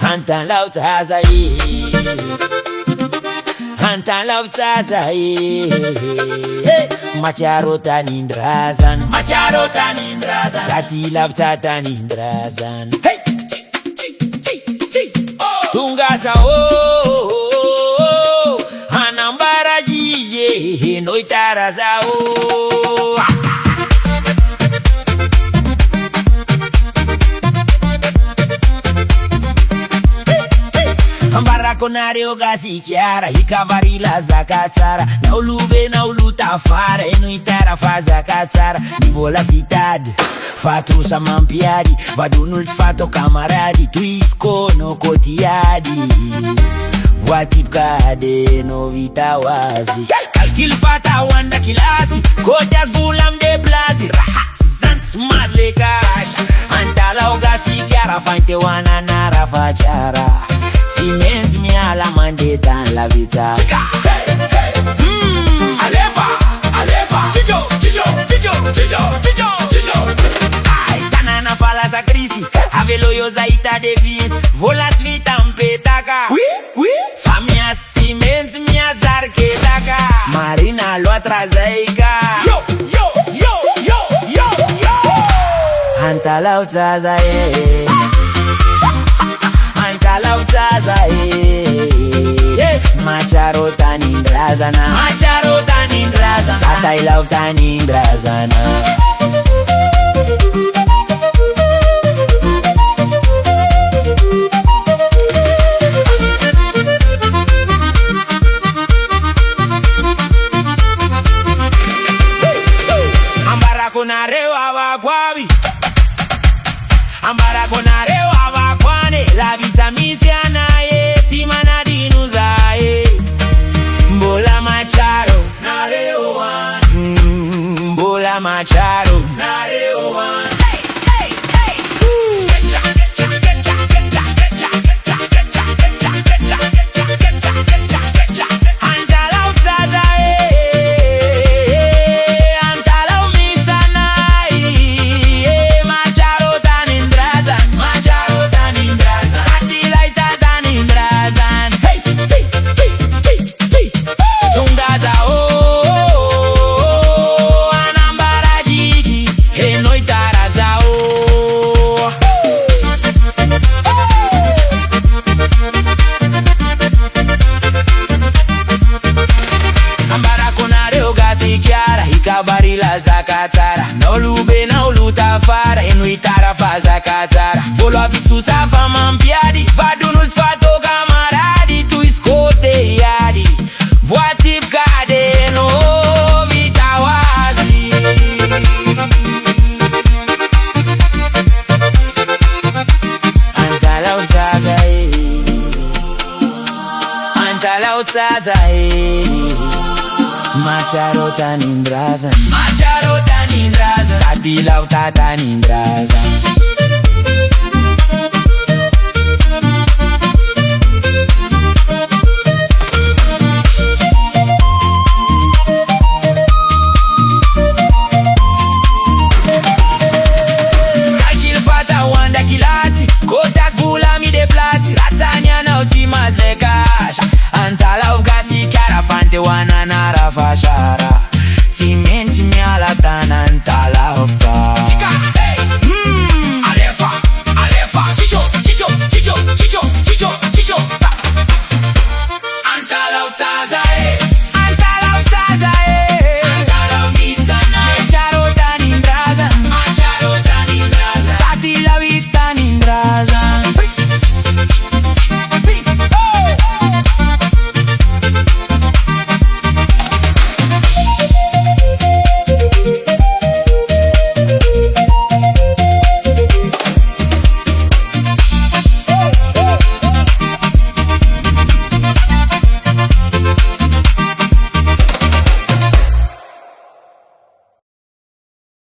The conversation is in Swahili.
Hantan lautaza Hantan lautaza Macharo tanindrazan Sati lapta tanindrazan Tungaza Hanambara jiye Noitaraza Ambarakonare ogasi chiara Ikavarila zakatsara Na ulube na uluta fara Eno itara fa zakatsara Nivola vitade Fato samampiadi Vadunul fato kamaradi Tuisko no kotiadi Voatip kade no vitawazi Kalkil fata wanda kilasi Kojas vulam de blazi Rahat zant mazle kash Antala ogasi chiara Fante wana nara fachara Simenz mi ala mande dans la vita. Alefa, Chicho. Ai, tanana fala sa crisi, avelo yo zaita de vis, volas vitam petaka. Oui. Famias simenz mi azar ketaka. Marina lo atrasaika. Yo. Anta lautaza Lautaza Macharo tanindrazana Satai lautanindrazana Ambarakonare wakwabi Ambarakonare wakwane La vita misiana Timana dinuzae Mbola Macharo Nareo one Mbola Macharo Nareo one Barila zakatara No lube na uluta fara Enuitara fa zakatara Volo avitu sa fama mpiadi Vadunul fato kamaradi Tu iskote yadi Voatip kade no vitawazi Antala utaza Macharo tanindrazan Sati lauta tanindrazan Kalkil fata wanda kilasi Kotas bulami de plasi Ratania na utimaz le cash Antala ugasi chiara Fante wana nara fashara